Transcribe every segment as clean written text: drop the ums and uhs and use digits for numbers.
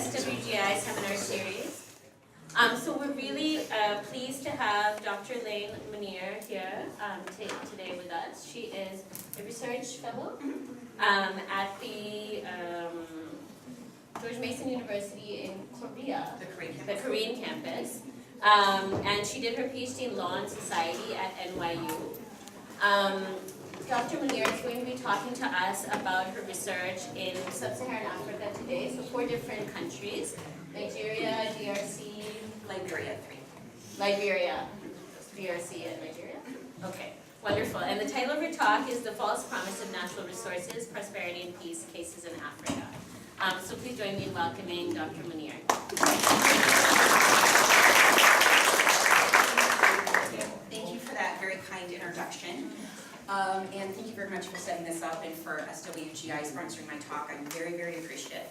SWGI seminar series. So we're really pleased to have Dr. Laine Munir here today with us. She is a research fellow at the George Mason University in Korea, the Korean campus. And she did her PhD in Law and Society at NYU. Dr. Munir is going to be talking to us about her research in sub-Saharan Africa today, so 4 different countries: Nigeria, DRC, Liberia, 3. Liberia, DRC, and Nigeria? Okay, wonderful. And the title of her talk is The False Promise of Natural Resources, Prosperity and Peace Cases in Africa. So please join me in welcoming Dr. Munir. Thank you for that very kind introduction. And thank you very much for setting this up and for SWGI sponsoring my talk. I'm very, very appreciative.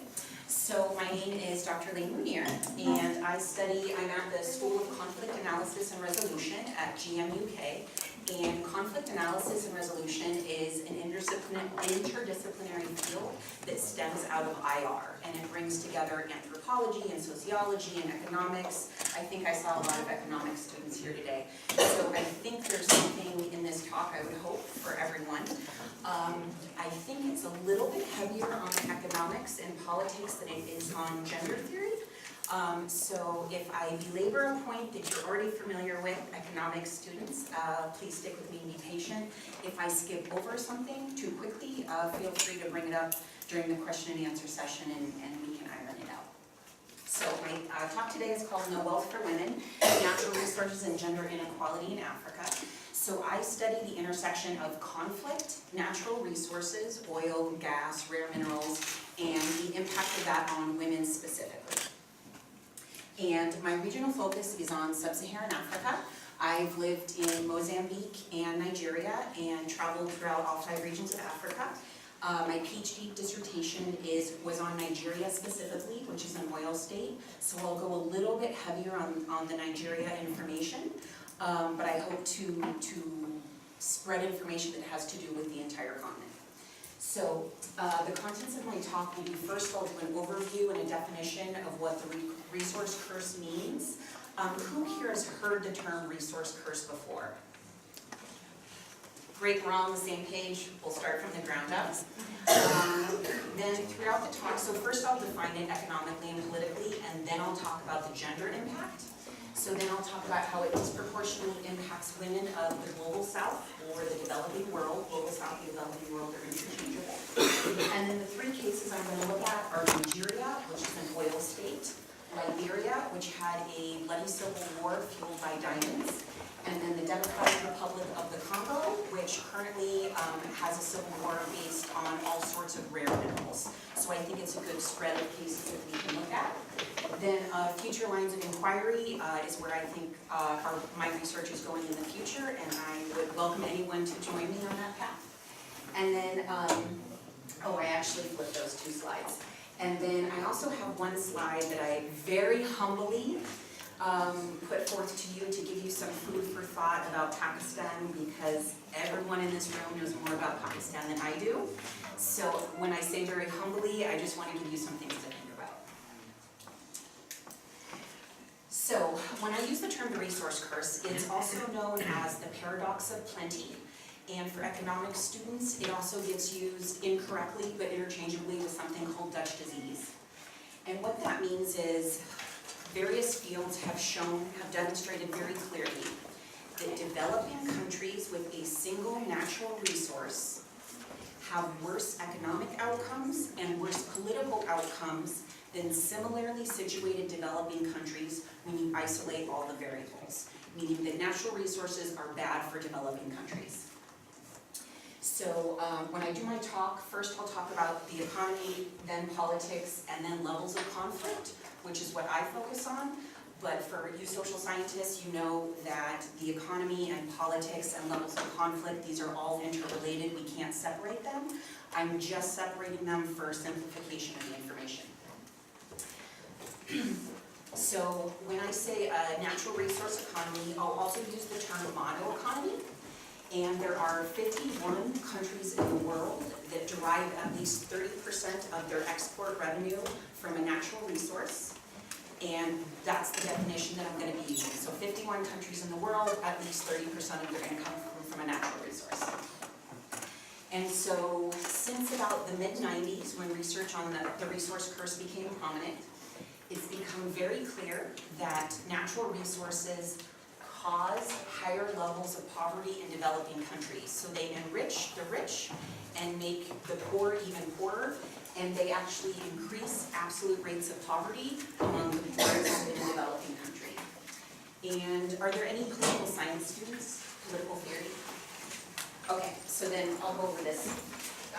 So my name is Dr. Laine Munir, and I'm at the School of Conflict Analysis and Resolution at GMUK. And conflict analysis and resolution is an interdisciplinary field that stems out of IR, and it brings together anthropology and sociology and economics. I think I saw a lot of economics students here today. So I think there's something in this talk I would hope for everyone. I think it's a little bit heavier on economics and politics than it is on gender theory. So if I belabor a point that you're already familiar with, economics students, please stick with me and be patient. If I skip over something too quickly, feel free to bring it up during the question and answer session and we can iron it out. So my talk today is called No Wealth for Women, Natural Resources and Gender Inequality in Africa. So I study the intersection of conflict, natural resources, oil, gas, rare minerals, and the impact of that on women specifically. And my regional focus is on sub-Saharan Africa. I've lived in Mozambique and Nigeria and traveled throughout all 5 regions of Africa. My PhD dissertation was on Nigeria specifically, which is an oil state. So I'll go a little bit heavier on the Nigeria information, but I hope to spread information that has to do with the entire continent. So the contents of my talk will be, first I'll do an overview and a definition of what the resource curse means. Who here has heard the term resource curse before? Great, we're all on the same page. We'll start from the ground up. Then throughout the talk, so first I'll define it economically and politically, and then I'll talk about the gender impact. So then I'll talk about how it disproportionately impacts women of the global south or the developing world. Global south and developing world are interchangeable. And then the 3 cases I'm going to look at are Nigeria, which is an oil state, Liberia, which had a bloody civil war fueled by diamonds, and then the Democratic Republic of the Congo, which currently has a civil war based on all sorts of rare minerals. So I think it's a good spread of cases that we can look at. Then future lines of inquiry is where I think my research is going in the future, and I would welcome anyone to join me on that path. And then, I actually flipped those 2 slides. And then I also have one slide that I very humbly put forth to you to give you some food for thought about Pakistan, because everyone in this room knows more about Pakistan than I do. So when I say very humbly, I just want to give you some things to think about. So when I use the term the resource curse, it's also known as the paradox of plenty. And for economics students, it also gets used incorrectly but interchangeably with something called Dutch disease. And what that means is various fields have demonstrated very clearly that developing countries with a single natural resource have worse economic outcomes and worse political outcomes than similarly situated developing countries when you isolate all the variables, meaning that natural resources are bad for developing countries. So when I do my talk, first I'll talk about the economy, then politics, and then levels of conflict, which is what I focus on. But for you social scientists, you know that the economy and politics and levels of conflict, these are all interrelated. We can't separate them. I'm just separating them for simplification of the information. So when I say a natural resource economy, I'll also use the term mono economy. And there are 51 countries in the world that derive at least 30% of their export revenue from a natural resource. And that's the definition that I'm going to be using. So 51 countries in the world, at least 30% of their income from a natural resource. And so since about the mid-90s, when research on the resource curse became prominent, it's become very clear that natural resources cause higher levels of poverty in developing countries. So they enrich the rich and make the poor even poorer, and they actually increase absolute rates of poverty among the poorest in a developing country. And are there any political science students? Political theory? Okay, so then I'll go over this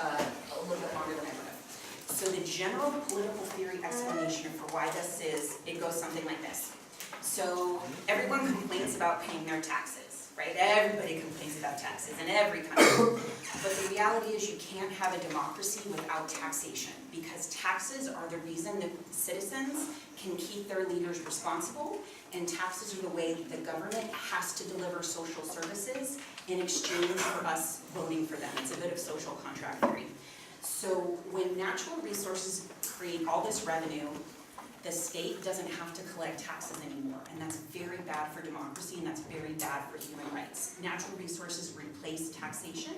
a little bit longer than I would have. So the general political theory explanation for why this is, it goes something like this. So everyone complains about paying their taxes, right? Everybody complains about taxes in every country. But the reality is you can't have a democracy without taxation, because taxes are the reason that citizens can keep their leaders responsible, and taxes are the way that the government has to deliver social services in exchange for us voting for them. It's a bit of social contract theory. So when natural resources create all this revenue, the state doesn't have to collect taxes anymore, and that's very bad for democracy, and that's very bad for human rights. Natural resources replace taxation,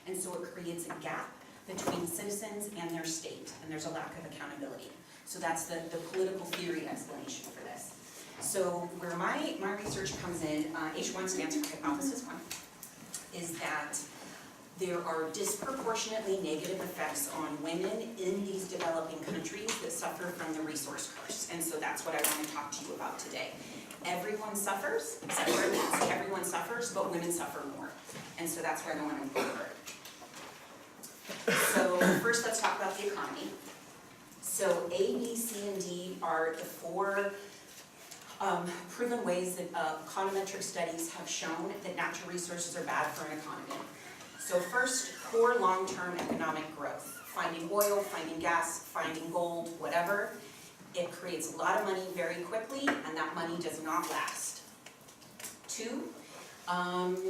and so it creates a gap between citizens and their state, and there's a lack of accountability. So that's the political theory explanation for this. So where my research comes in, H1 stands for hypothesis 1, is that there are disproportionately negative effects on women in these developing countries that suffer from the resource curse. And so that's what I want to talk to you about today. Everyone suffers, except for adults. Everyone suffers, but women suffer more. And so that's where I want to go over. So first let's talk about the economy. So A, B, C, and D are the four proven ways that econometric studies have shown that natural resources are bad for an economy. So first, poor long-term economic growth. Finding oil, finding gas, finding gold, whatever. It creates a lot of money very quickly, and that money does not last. 2,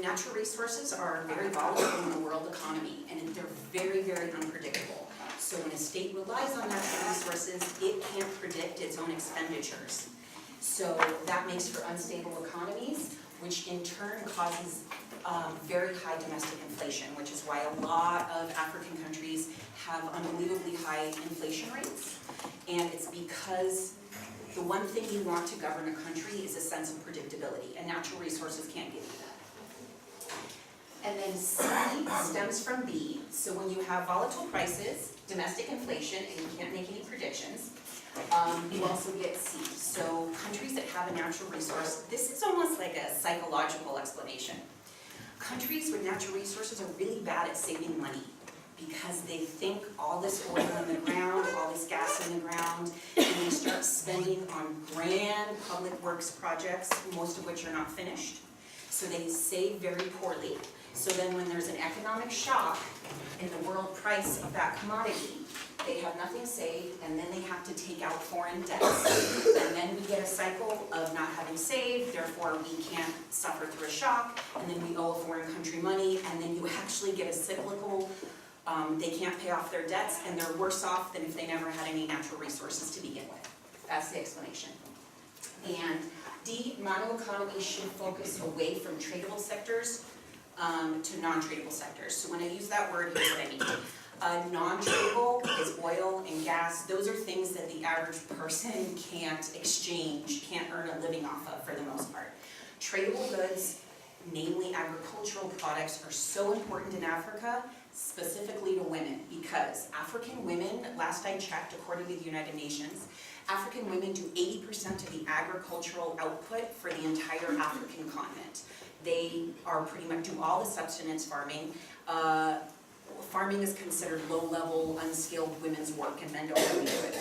natural resources are very volatile in the world economy, and they're very, very unpredictable. So when a state relies on natural resources, it can't predict its own expenditures. So that makes for unstable economies, which in turn causes very high domestic inflation, which is why a lot of African countries have unbelievably high inflation rates. And it's because the one thing you want to govern a country is a sense of predictability, and natural resources can't give you that. And then C stems from B. So when you have volatile prices, domestic inflation, and you can't make any predictions, you also get C. So countries that have a natural resource, this is almost like a psychological explanation. Countries with natural resources are really bad at saving money because they think all this oil in the ground, all this gas in the ground, and they start spending on grand public works projects, most of which are not finished. So they save very poorly. So then when there's an economic shock in the world price of that commodity, they have nothing saved, and then they have to take out foreign debts. And then we get a cycle of not having saved, therefore we can't suffer through a shock, and then we owe a foreign country money, and then you actually get a cyclical, they can't pay off their debts, and they're worse off than if they never had any natural resources to begin with. That's the explanation. And D, monoeconomy should focus away from tradable sectors to non-tradable sectors. So when I use that word, here's what I mean. Non-tradable is oil and gas. Those are things that the average person can't exchange, can't earn a living off of for the most part. Tradable goods, namely agricultural products, are so important in Africa, specifically to women, because African women, last I checked, according to the United Nations, African women do 80% of the agricultural output for the entire African continent. They are pretty much do all the subsistence farming. Farming is considered low-level, unskilled women's work, and men don't really do it.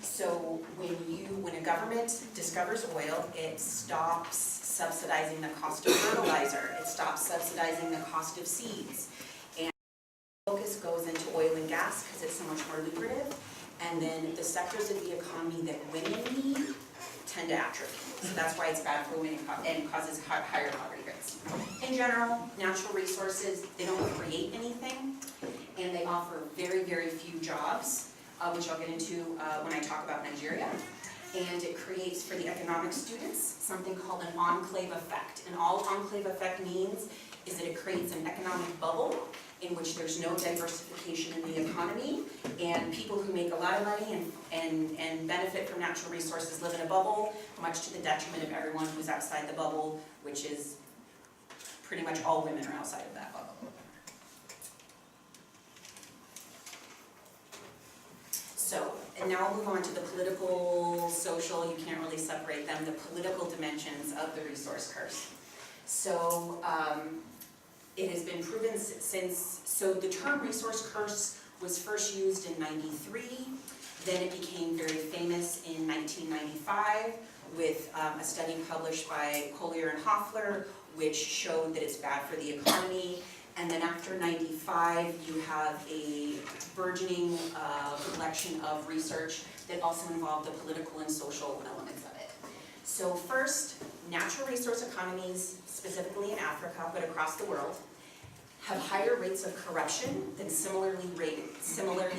So when a government discovers oil, it stops subsidizing the cost of fertilizer. It stops subsidizing the cost of seeds. And focus goes into oil and gas because it's so much more lucrative. And then the sectors of the economy that women need tend to atrophy. So that's why it's bad for women and causes higher poverty rates. In general, natural resources, they don't create anything, and they offer very, very few jobs, which I'll get into when I talk about Nigeria. And it creates, for the economic students, something called an enclave effect. And all enclave effect means is that it creates an economic bubble in which there's no diversification in the economy, and people who make a lot of money and benefit from natural resources live in a bubble, much to the detriment of everyone who's outside the bubble, which is pretty much all women are outside of that bubble. So, and now I'll move on to the political, social, you can't really separate them, the political dimensions of the resource curse. So, it has been proven since, so the term resource curse was first used in '93, then it became very famous in 1995 with a study published by Collier and Hoffler, which showed that it's bad for the economy. And then after '95, you have a burgeoning collection of research that also involved the political and social elements of it. So first, natural resource economies, specifically in Africa, but across the world, have higher rates of corruption than similarly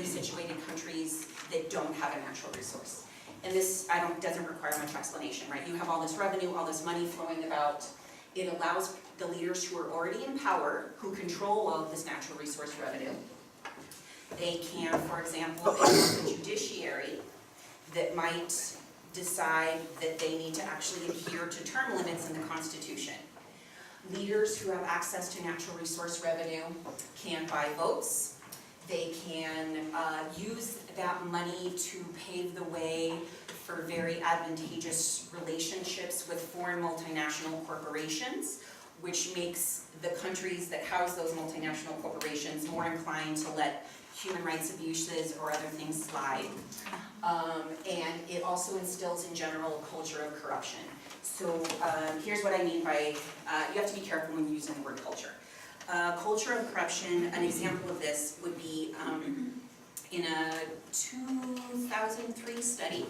situated countries that don't have a natural resource. And this doesn't require much explanation, right? You have all this revenue, all this money flowing about. It allows the leaders who are already in power, who control all of this natural resource revenue. They can, for example, have a judiciary that might decide that they need to actually adhere to term limits in the Constitution. Leaders who have access to natural resource revenue can buy votes. They can use that money to pave the way for very advantageous relationships with foreign multinational corporations, which makes the countries that house those multinational corporations more inclined to let human rights abuses or other things slide. And it also instills in general a culture of corruption. So here's what I mean by, you have to be careful when using the word culture. Culture of corruption, an example of this would be in a 2003 study,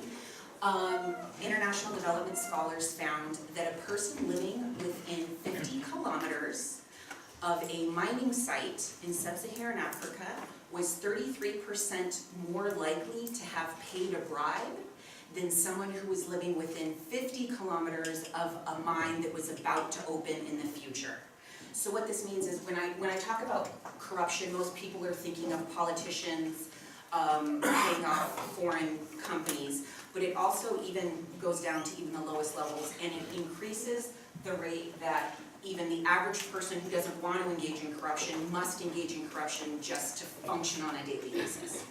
international development scholars found that a person living within 50 kilometers of a mining site in sub-Saharan Africa was 33% more likely to have paid a bribe than someone who was living within 50 kilometers of a mine that was about to open in the future. So what this means is when I talk about corruption, most people are thinking of politicians paying off foreign companies, but it also even goes down to even the lowest levels, and it increases the rate that even the average person who doesn't want to engage in corruption must engage in corruption just to function on a daily basis.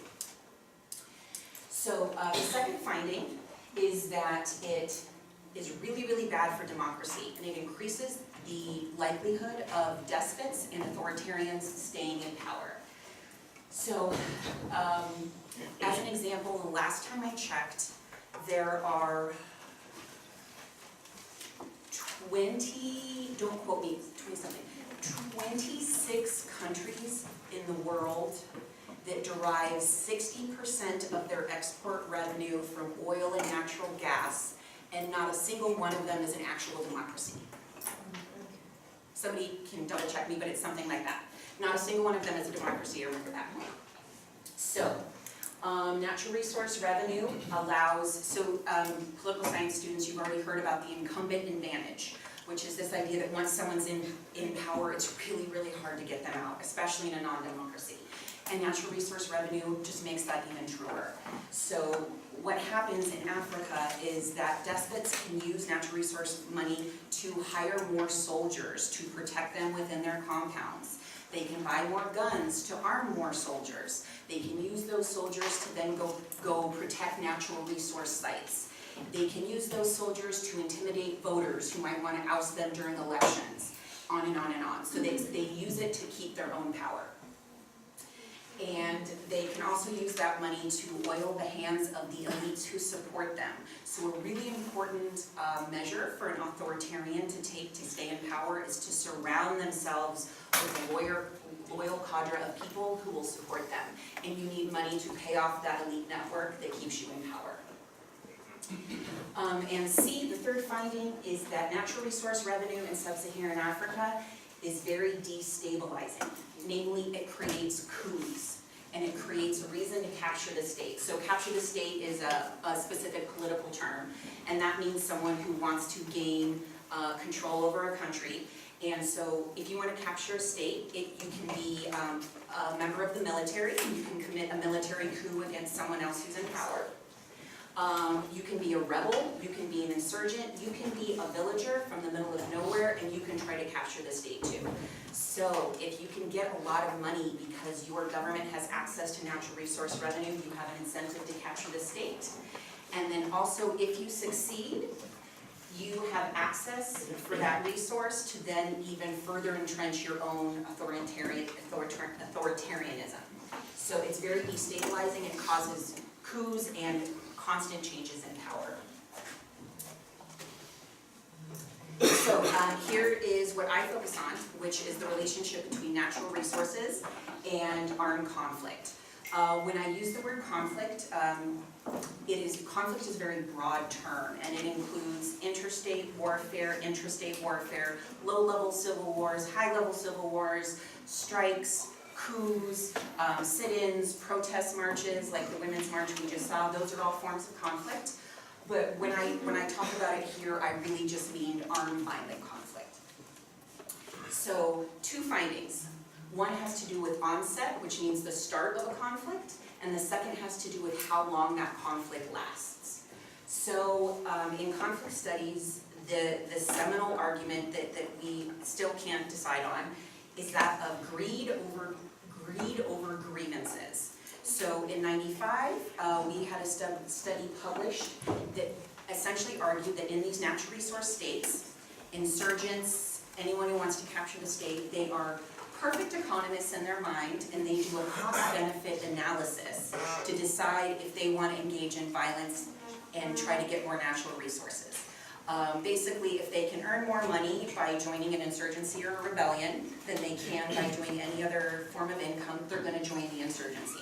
So the second finding is that it is really, really bad for democracy, and it increases the likelihood of despots and authoritarians staying in power. So, as an example, the last time I checked, there are don't quote me, 20-something, 26 countries in the world that derive 60% of their export revenue from oil and natural gas, and not a single one of them is an actual democracy. Somebody can double check me, but it's something like that. Not a single one of them is a democracy, remember that. So, natural resource revenue allows, political science students, you've already heard about the incumbent advantage, which is this idea that once someone's in power, it's really, really hard to get them out, especially in a non-democracy. And natural resource revenue just makes that even truer. So what happens in Africa is that despots can use natural resource money to hire more soldiers to protect them within their compounds. They can buy more guns to arm more soldiers. They can use those soldiers to then go protect natural resource sites. They can use those soldiers to intimidate voters who might want to oust them during elections, on and on and on. So they use it to keep their own power. And they can also use that money to oil the hands of the elites who support them. So a really important measure for an authoritarian to take to stay in power is to surround themselves with a loyal cadre of people who will support them. And you need money to pay off that elite network that keeps you in power. And C, the third finding, is that natural resource revenue in sub-Saharan Africa is very destabilizing. Namely, it creates coups. and it creates a reason to capture the state. So capture the state is a specific political term, and that means someone who wants to gain control over a country. And so if you want to capture a state, you can be a member of the military, you can commit a military coup against someone else who's in power. You can be a rebel, you can be an insurgent, you can be a villager from the middle of nowhere, and you can try to capture the state too. So if you can get a lot of money because your government has access to natural resource revenue, you have an incentive to capture the state. And then also, if you succeed, you have access for that resource to then even further entrench your own authoritarianism. So it's very destabilizing, it causes coups and constant changes in power. So here is what I focus on, which is the relationship between natural resources and armed conflict. When I use the word conflict, conflict is a very broad term, and it includes interstate warfare, intrastate warfare, low-level civil wars, high-level civil wars, strikes, coups, sit-ins, protest marches, like the Women's March we just saw. Those are all forms of conflict. But when I talk about it here, I really just mean armed violent conflict. So, two findings. One has to do with onset, which means the start of a conflict, and the second has to do with how long that conflict lasts. So, in conflict studies, the seminal argument that we still can't decide on is that of greed over grievances. So in '95, we had a study published that essentially argued that in these natural resource states, insurgents, anyone who wants to capture the state, they are perfect economists in their mind, and they do a cost-benefit analysis to decide if they want to engage in violence and try to get more natural resources. Basically, if they can earn more money by joining an insurgency or a rebellion than they can by doing any other form of income, they're going to join the insurgency.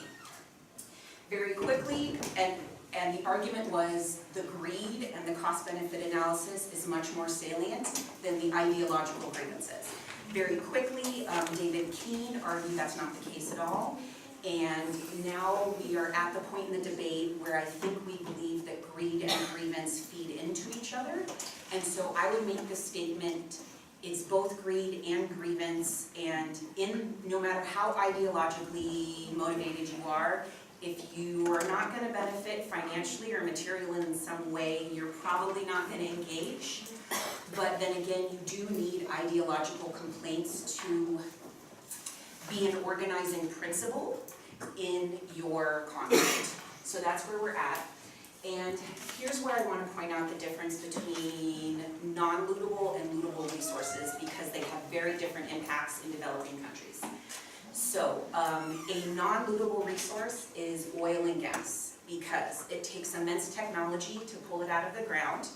Very quickly, and the argument was the greed and the cost-benefit analysis is much more salient than the ideological grievances. Very quickly, David Keene argued that's not the case at all. And now we are at the point in the debate where I think we believe that greed and grievance feed into each other. And so I would make the statement, it's both greed and grievance, and no matter how ideologically motivated you are, if you are not going to benefit financially or materially in some way, you're probably not going to engage. But then again, you do need ideological complaints to be an organizing principle in your conflict. So that's where we're at. And here's where I want to point out the difference between non-lootable and lootable resources, because they have very different impacts in developing countries. So a non-lootable resource is oil and gas, because it takes immense technology to pull it out of the ground.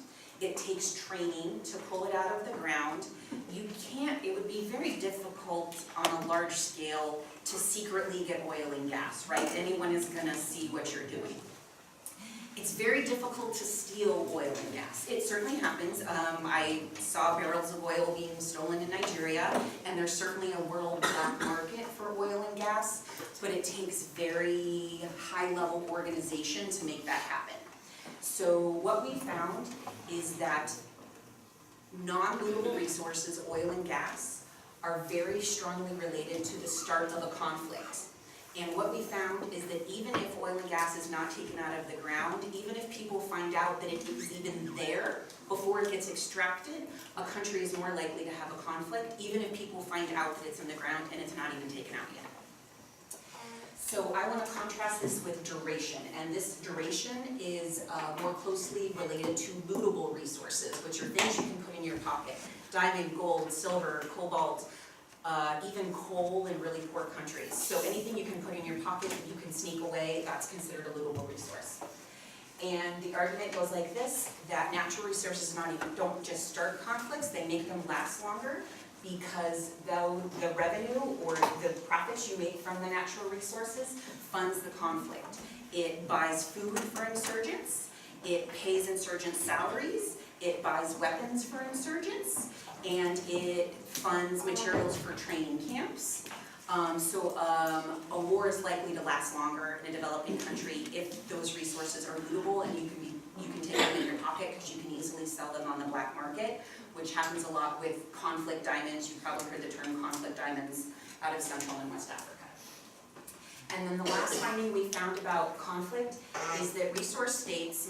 It takes training to pull it out of the ground. It would be very difficult on a large scale to secretly get oil and gas, right? Anyone is gonna see what you're doing. It's very difficult to steal oil and gas. It certainly happens. I saw barrels of oil being stolen in Nigeria, and there's certainly a world black market for oil and gas, but it takes very high-level organization to make that happen. So what we found is that non-lootable resources, oil and gas, are very strongly related to the start of a conflict. And what we found is that even if oil and gas is not taken out of the ground, even if people find out that it is even there before it gets extracted, a country is more likely to have a conflict, even if people find out that it's in the ground and it's not even taken out yet. So I want to contrast this with duration, and this duration is more closely related to lootable resources, which are things you can put in your pocket. Diamond, gold, silver, cobalt, even coal in really poor countries. So anything you can put in your pocket that you can sneak away, that's considered a lootable resource. And the argument goes like this, that natural resources don't just start conflicts, they make them last longer, because though the revenue or the profits you make from the natural resources funds the conflict. It buys food for insurgents, it pays insurgent salaries, it buys weapons for insurgents, and it funds materials for training camps. A war is likely to last longer in a developing country if those resources are lootable and you can take them in your pocket because you can easily sell them on the black market, which happens a lot with conflict diamonds. You've probably heard the term conflict diamonds out of Central and West Africa. And then the last finding we found about conflict is that resource states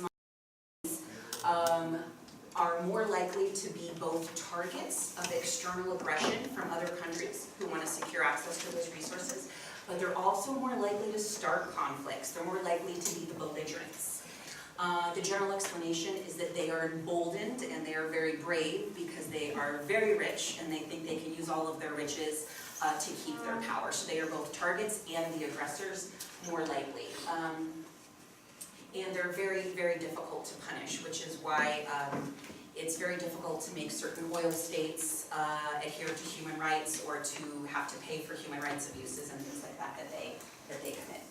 are more likely to be both targets of external aggression from other countries who want to secure access to those resources, but they're also more likely to start conflicts. They're more likely to be the belligerents. The general explanation is that they are emboldened and they are very brave because they are very rich and they think they can use all of their riches to keep their power. So they are both targets and the aggressors more likely. And they're very, very difficult to punish, which is why it's very difficult to make certain oil states adhere to human rights or to have to pay for human rights abuses and things like that that they commit.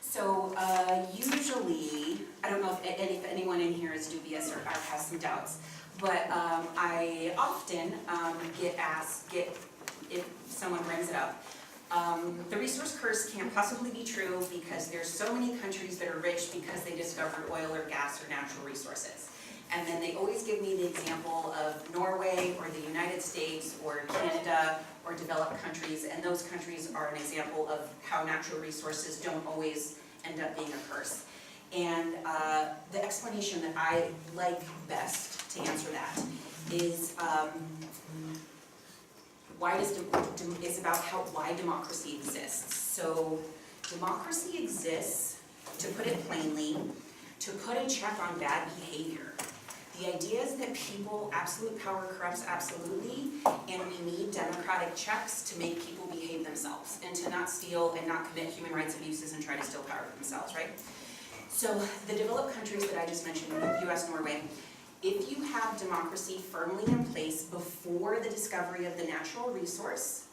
So usually, I don't know if anyone in here is dubious or has some doubts, but I often get asked if someone brings it up. The resource curse can't possibly be true because there's so many countries that are rich because they discovered oil or gas or natural resources. And then they always give me the example of Norway or the United States or Canada or developed countries, and those countries are an example of how natural resources don't always end up being a curse. And the explanation that I like best to answer that is is about why democracy exists. So democracy exists, to put it plainly, to put a check on bad behavior. The idea is that absolute power corrupts absolutely, and we need democratic checks to make people behave themselves and to not steal and not commit human rights abuses and try to steal power for themselves, right? So the developed countries that I just mentioned, US, Norway, if you have democracy firmly in place before the discovery of the natural resource,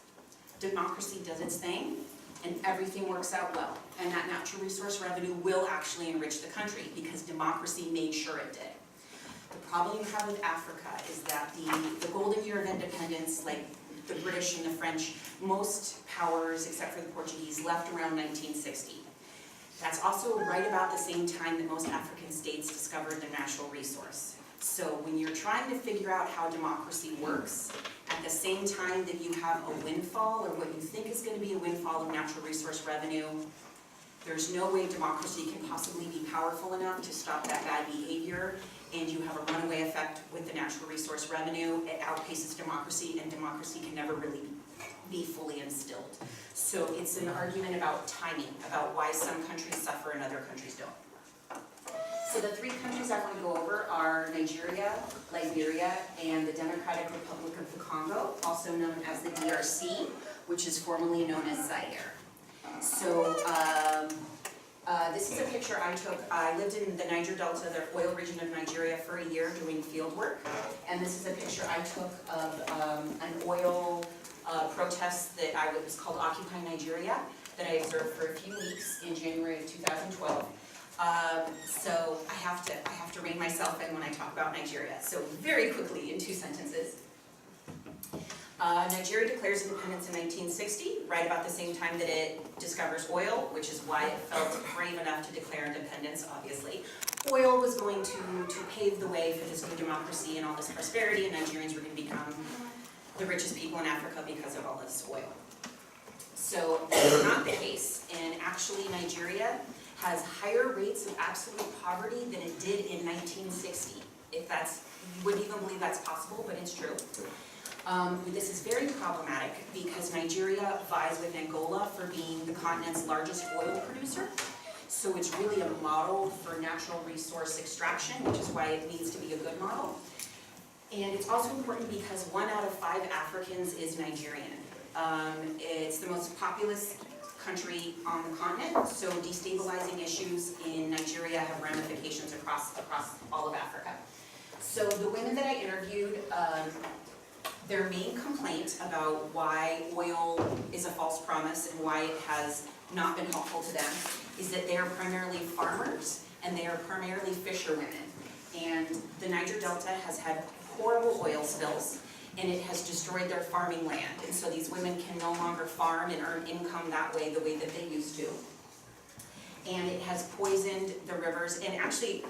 democracy does its thing and everything works out well. And that natural resource revenue will actually enrich the country because democracy made sure it did. The problem you have with Africa is that the golden year of independence, like the British and the French, most powers, except for the Portuguese, left around 1960. That's also right about the same time that most African states discovered the natural resource. So when you're trying to figure out how democracy works, at the same time that you have a windfall, or what you think is going to be a windfall of natural resource revenue, there's no way democracy can possibly be powerful enough to stop that bad behavior, and you have a runaway effect with the natural resource revenue. It outpaces democracy, and democracy can never really be fully instilled. So it's an argument about timing, about why some countries suffer and other countries don't. So the three countries I want to go over are Nigeria, Liberia, and the Democratic Republic of the Congo, also known as the DRC, which is formerly known as Zaire. So this is a picture I took. I lived in the Niger Delta, the oil region of Nigeria, for a year doing field work. And this is a picture I took of an oil protest that was called Occupy Nigeria, that I observed for a few weeks in January of 2012. So I have to rein myself in when I talk about Nigeria. So very quickly, in 2 sentences. Nigeria declares independence in 1960, right about the same time that it discovers oil, which is why it felt brave enough to declare independence, obviously. Oil was going to pave the way for this new democracy and all this prosperity, and Nigerians were going to become the richest people in Africa because of all this oil. So that's not the case, and actually Nigeria has higher rates of absolute poverty than it did in 1960. You wouldn't even believe that's possible, but it's true. This is very problematic because Nigeria vies with Angola for being the continent's largest oil producer. So it's really a model for natural resource extraction, which is why it needs to be a good model. And it's also important because 1 out of 5 Africans is Nigerian. It's the most populous country on the continent, so destabilizing issues in Nigeria have ramifications across all of Africa. So the women that I interviewed, their main complaint about why oil is a false promise and why it has not been helpful to them is that they are primarily farmers and they are primarily fisherwomen. And the Niger Delta has had horrible oil spills, and it has destroyed their farming land. And so these women can no longer farm and earn income that way, the way that they used to. And it has poisoned the rivers. And actually,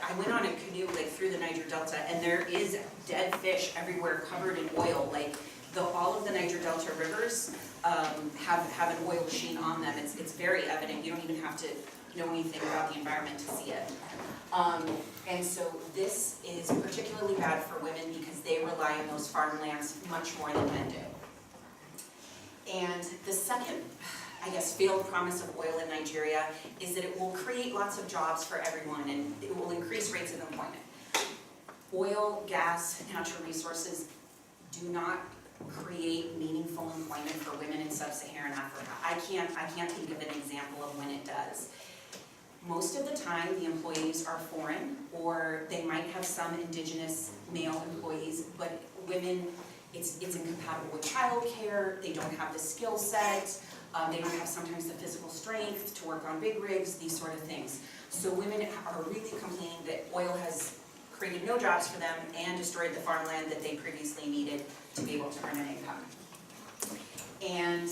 I went on a canoe like through the Niger Delta, and there is dead fish everywhere covered in oil. Like all of the Niger Delta rivers have an oil sheen on them. It's very evident. You don't even have to know anything about the environment to see it. And so this is particularly bad for women because they rely on those farmlands much more than men do. And the second, I guess, failed promise of oil in Nigeria is that it will create lots of jobs for everyone and it will increase rates of employment. Oil, gas, natural resources do not create meaningful employment for women in sub-Saharan Africa. I can't think of an example of when it does. Most of the time, the employees are foreign, or they might have some indigenous male employees, but women, it's incompatible with childcare, they don't have the skill set, they don't have sometimes the physical strength to work on big rigs, these sort of things. So women are really complaining that oil has created no jobs for them and destroyed the farmland that they previously needed to be able to earn an income. And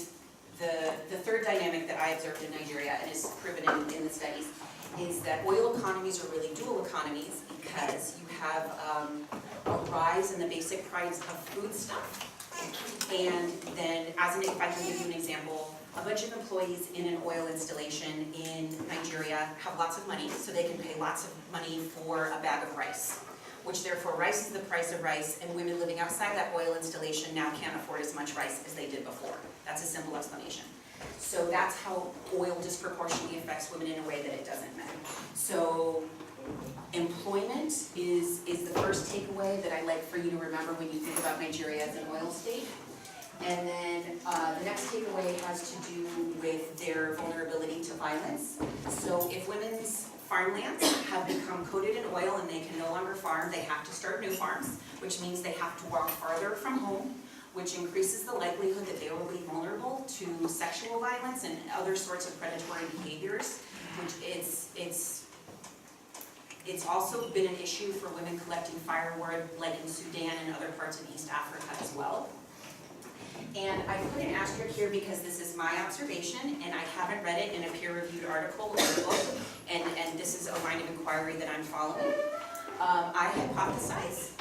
the third dynamic that I observed in Nigeria, and is proven in the studies, is that oil economies are really dual economies because you have a rise in the basic price of food stuff. And then, if I can give you an example, a bunch of employees in an oil installation in Nigeria have lots of money, so they can pay lots of money for a bag of rice, which therefore rice is the price of rice, and women living outside that oil installation now can't afford as much rice as they did before. That's a simple explanation. So that's how oil disproportionately affects women in a way that it doesn't men. So employment is the first takeaway that I like for you to remember when you think about Nigeria as an oil state. And then the next takeaway has to do with their vulnerability to violence. So if women's farmlands have become coated in oil and they can no longer farm, they have to start new farms, which means they have to walk farther from home, which increases the likelihood that they will be vulnerable to sexual violence and other sorts of predatory behaviors, which it's also been an issue for women collecting firewood, like in Sudan and other parts of East Africa as well. And I put an asterisk here because this is my observation, and I haven't read it in a peer-reviewed article or book, and this is a line of inquiry that I'm following. I hypothesize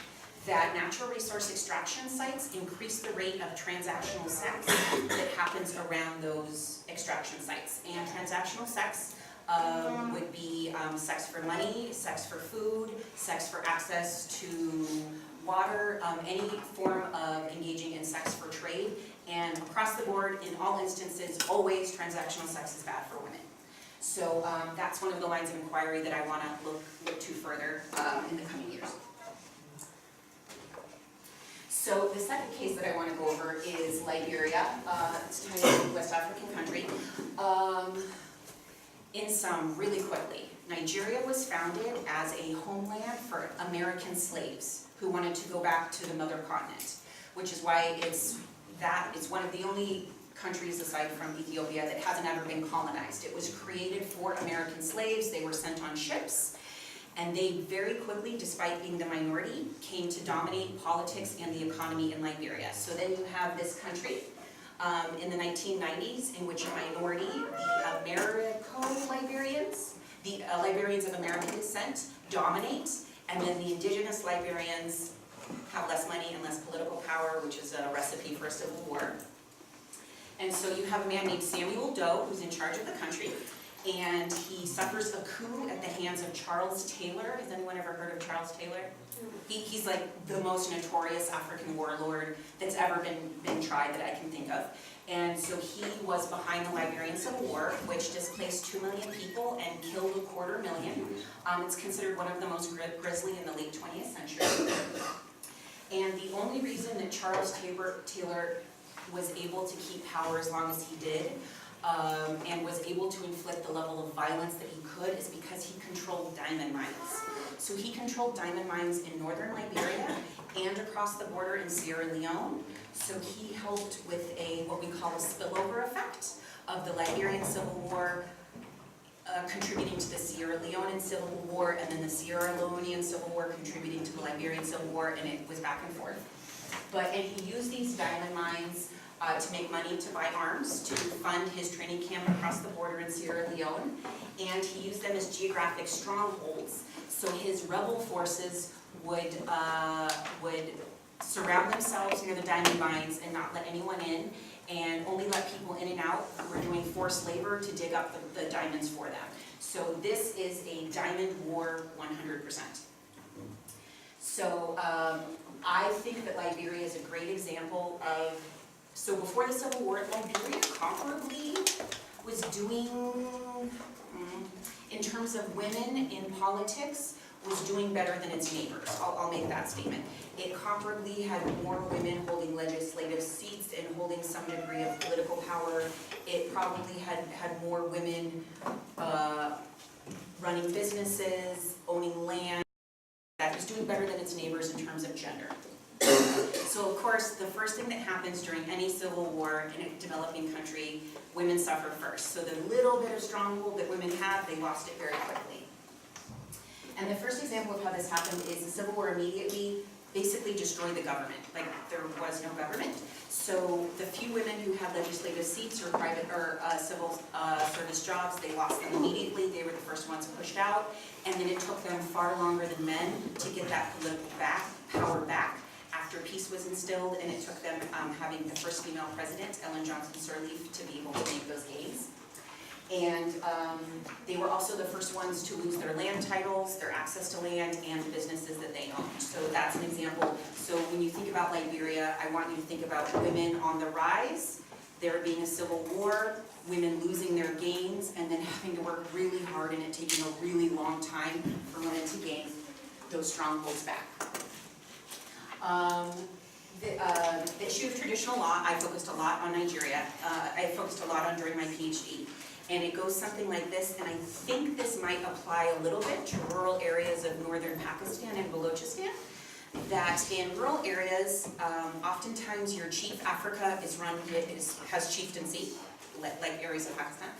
that natural resource extraction sites increase the rate of transactional sex that happens around those extraction sites. And transactional sex would be sex for money, sex for food, sex for access to water, any form of engaging in sex for trade. And across the board, in all instances, always transactional sex is bad for women. So that's one of the lines of inquiry that I want to look to further in the coming years. So the second case that I want to go over is Liberia. It's a tiny West African country. In sum, really quickly, Nigeria was founded as a homeland for American slaves who wanted to go back to the mother continent, which is why it's one of the only countries aside from Ethiopia that hasn't ever been colonized. It was created for American slaves. They were sent on ships. And they very quickly, despite being the minority, came to dominate politics and the economy in Liberia. So then you have this country in the 1990s in which a minority, the Americo-Liberians, the Liberians of American descent, dominate, and then the indigenous Liberians have less money and less political power, which is a recipe for a civil war. And so you have a man named Samuel Doe who's in charge of the country, and he suffers a coup at the hands of Charles Taylor. Has anyone ever heard of Charles Taylor? He's like the most notorious African warlord that's ever been tried that I can think of. And so he was behind the Liberian Civil War, which displaced 2 million people and killed 250,000. It's considered one of the most grisly in the late 20th century. And the only reason that Charles Taylor was able to keep power as long as he did, and was able to inflict the level of violence that he could, is because he controlled diamond mines. So he controlled diamond mines in northern Liberia and across the border in Sierra Leone. So he helped with what we call a spillover effect of the Liberian Civil War contributing to the Sierra Leonean Civil War, and then the Sierra Leonean Civil War contributing to the Liberian Civil War, and it was back and forth. And he used these diamond mines to make money to buy arms, to fund his training camp across the border in Sierra Leone, and he used them as geographic strongholds. So his rebel forces would surround themselves near the diamond mines and not let anyone in, and only let people in and out who were doing forced labor to dig up the diamonds for them. So this is a diamond war 100%. So I think that Liberia is a great example of, so before the Civil War, Liberia comparably was doing, in terms of women in politics, was doing better than its neighbors. I'll make that statement. It comparably had more women holding legislative seats and holding some degree of political power. It probably had more women running businesses, owning land. That was doing better than its neighbors in terms of gender. So of course, the first thing that happens during any civil war in a developing country, women suffer first. So the little bit of stronghold that women have, they lost it very quickly. And the first example of how this happened is the Civil War immediately basically destroyed the government. Like, there was no government. So the few women who had legislative seats or private or civil service jobs, they lost them immediately. They were the first ones pushed out. And then it took them far longer than men to get that political power back after peace was instilled. And it took them having the first female president, Ellen Johnson Sirleaf, to be able to make those gains. And they were also the first ones to lose their land titles, their access to land, and the businesses that they owned. So that's an example. So when you think about Liberia, I want you to think about women on the rise, there being a civil war, women losing their gains, and then having to work really hard and it taking a really long time for women to gain those strongholds back. The issue of traditional law, I focused a lot on Nigeria. I focused a lot on during my PhD. And it goes something like this, and I think this might apply a little bit to rural areas of northern Pakistan and Balochistan, that in rural areas, oftentimes your chief, Africa has chieftaincy, like areas of Pakistan.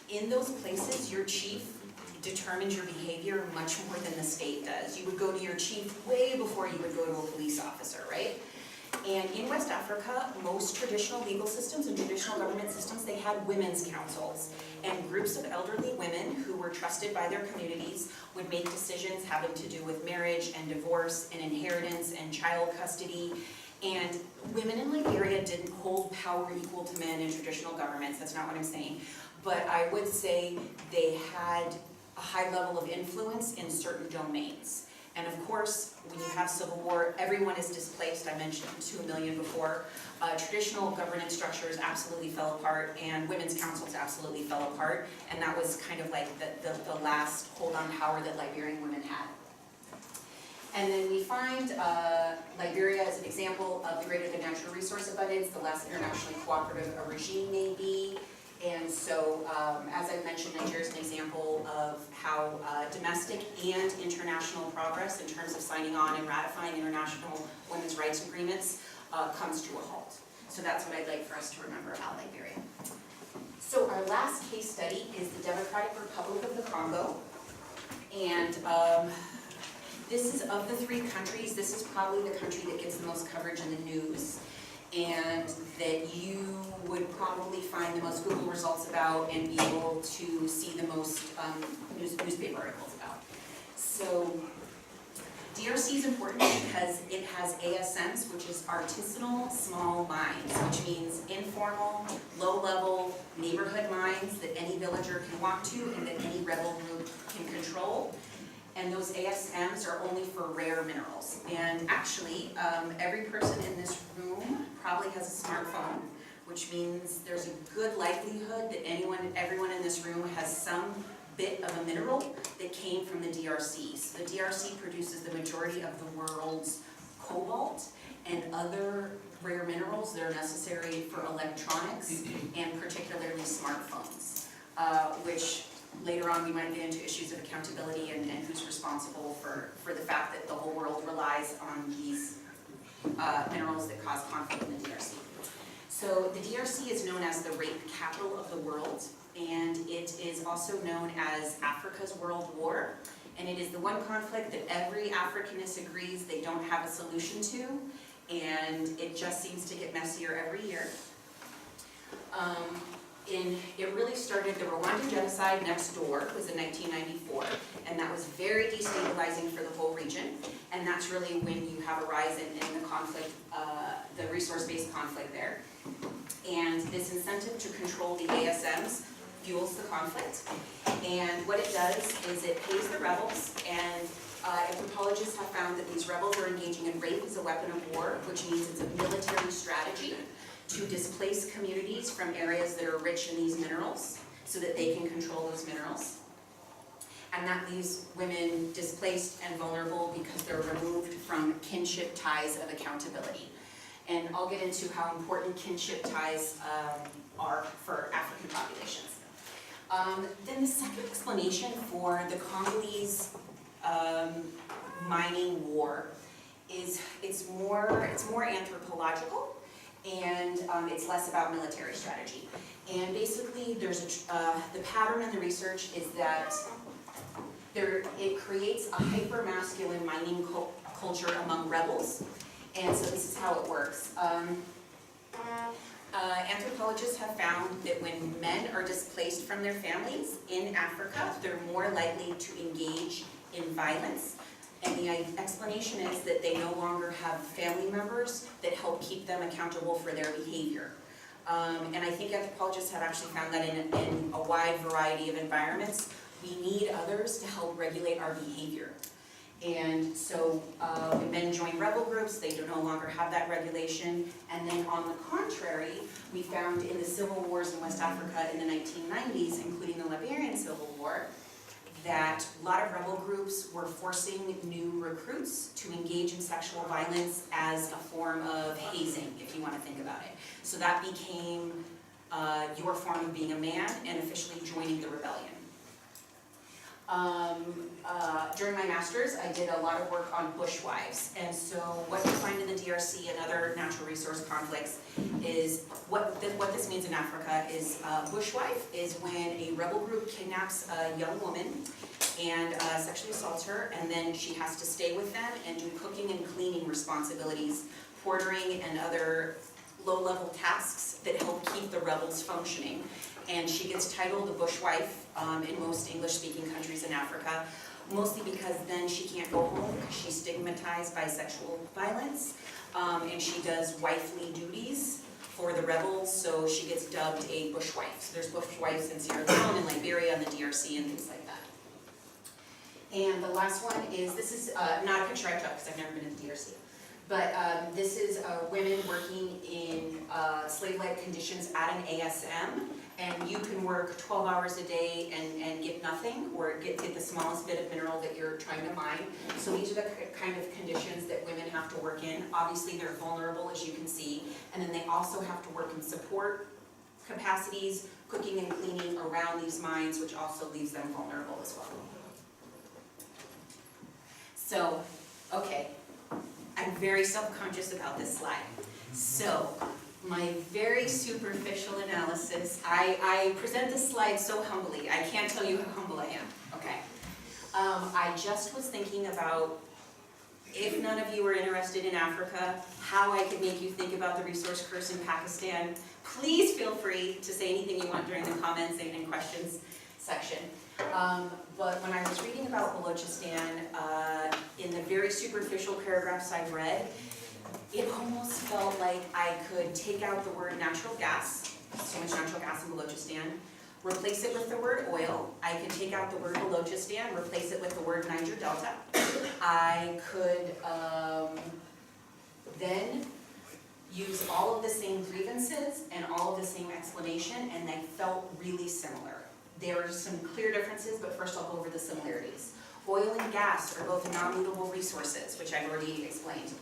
In those places, your chief determines your behavior much more than the state does. You would go to your chief way before you would go to a police officer, right? And in West Africa, most traditional legal systems and traditional government systems, they had women's councils. And groups of elderly women who were trusted by their communities would make decisions having to do with marriage and divorce and inheritance and child custody. And women in Liberia didn't hold power equal to men in traditional governments. That's not what I'm saying. But I would say they had a high level of influence in certain domains. And of course, when you have civil war, everyone is displaced. I mentioned 2 million before. Traditional governance structures absolutely fell apart, and women's councils absolutely fell apart. And that was kind of like the last hold-on power that Liberian women had. And then we find Liberia as an example of the greater the natural resource abundance, the less internationally cooperative a regime may be. And so, as I mentioned, Nigeria is an example of how domestic and international progress in terms of signing on and ratifying international women's rights agreements comes to a halt. So that's what I'd like for us to remember about Liberia. So our last case study is the Democratic Republic of the Congo. And this is, of the 3 countries, this is probably the country that gets the most coverage in the news, and that you would probably find the most Google results about and be able to see the most newspaper articles about. So DRC is important because it has ASMs, which is artisanal small mines, which means informal, low-level neighborhood mines that any villager can walk to and that any rebel group can control. And those ASMs are only for rare minerals. And actually, every person in this room probably has a smartphone, which means there's a good likelihood that everyone in this room has some bit of a mineral that came from the DRC. So the DRC produces the majority of the world's cobalt and other rare minerals that are necessary for electronics and particularly smartphones, which later on we might get into issues of accountability and who's responsible for the fact that the whole world relies on these minerals that cause conflict in the DRC. So the DRC is known as the rape capital of the world, and it is also known as Africa's World War. And it is the one conflict that every Africanist agrees they don't have a solution to, and it just seems to get messier every year. It really started, the Rwandan genocide next door was in 1994, and that was very destabilizing for the whole region, and that's really when you have a rise in the conflict, the resource-based conflict there. And this incentive to control the ASMs fuels the conflict, and what it does is it pays the rebels, and anthropologists have found that these rebels are engaging in rape as a weapon of war, which means it's a military strategy to displace communities from areas that are rich in these minerals so that they can control those minerals. And that leaves women displaced and vulnerable because they're removed from kinship ties of accountability. And I'll get into how important kinship ties are for African populations. Then the second explanation for the Congolese mining war is it's more anthropological, and it's less about military strategy. And basically, there's the pattern in the research is that it creates a hyper-masculine mining culture among rebels, and so this is how it works. Anthropologists have found that when men are displaced from their families in Africa, they're more likely to engage in violence. And the explanation is that they no longer have family members that help keep them accountable for their behavior. And I think anthropologists have actually found that in a wide variety of environments, we need others to help regulate our behavior. And so when men join rebel groups, they no longer have that regulation. And then on the contrary, we found in the civil wars in West Africa in the 1990s, including the Liberian Civil War, that a lot of rebel groups were forcing new recruits to engage in sexual violence as a form of hazing, if you want to think about it. So that became your form of being a man and officially joining the rebellion. During my master's, I did a lot of work on bushwives, and so what you find in the DRC and other natural resource conflicts is what this means in Africa is bushwife is when a rebel group kidnaps a young woman and sexually assaults her, and then she has to stay with them and do cooking and cleaning responsibilities, portering and other low-level tasks that help keep the rebels functioning. And she gets titled a bushwife in most English-speaking countries in Africa, mostly because then she can't go home because she's stigmatized by sexual violence, and she does wifely duties for the rebels, so she gets dubbed a bushwife. So there's bushwives in Sierra Leone and Liberia and the DRC and things like that. And the last one is, this is not a picture I took because I've never been in the DRC. But this is women working in slave-like conditions at an ASM, and you can work 12 hours a day and get nothing, or get the smallest bit of mineral that you're trying to mine. So these are the kind of conditions that women have to work in. Obviously, they're vulnerable, as you can see, and then they also have to work in support capacities, cooking and cleaning around these mines, which also leaves them vulnerable as well. So, okay. I'm very self-conscious about this slide. So, my very superficial analysis, I present this slide so humbly. I can't tell you how humble I am, okay? I just was thinking about, if none of you are interested in Africa, how I could make you think about the resource curse in Pakistan. Please feel free to say anything you want during the comments and in questions section. But when I was reading about Balochistan, in the very superficial paragraphs I read, it almost felt like I could take out the word natural gas, so much natural gas in Balochistan, replace it with the word oil. I could take out the word Balochistan, replace it with the word Niger Delta. I could then use all of the same grievances and all of the same explanation, and they felt really similar. There are some clear differences, but first I'll go over the similarities. Oil and gas are both non-renewable resources, which I've already explained.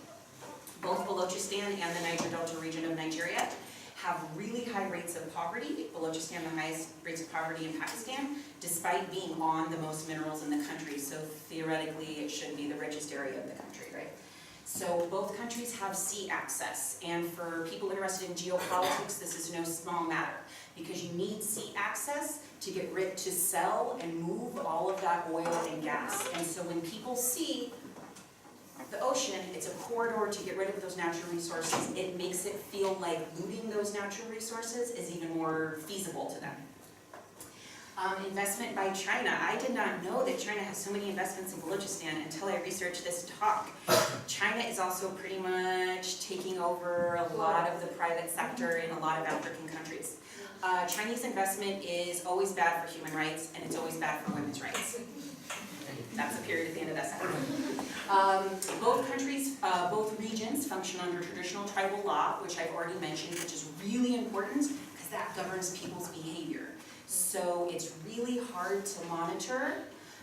Both Balochistan and the Niger Delta region of Nigeria have really high rates of poverty. Balochistan, the highest rates of poverty in Pakistan, despite being on the most minerals in the country. So theoretically, it should be the richest area of the country, right? So both countries have sea access, and for people interested in geopolitics, this is no small matter, because you need sea access to sell and move all of that oil and gas. And so when people see the ocean, it's a corridor to get rid of those natural resources. It makes it feel like looting those natural resources is even more feasible to them. Investment by China. I did not know that China has so many investments in Balochistan until I researched this talk. China is also pretty much taking over a lot of the private sector in a lot of African countries. Chinese investment is always bad for human rights, and it's always bad for women's rights. That's a period at the end of that sentence. Both countries, both regions function under traditional tribal law, which I've already mentioned, which is really important because that governs people's behavior. So it's really hard to monitor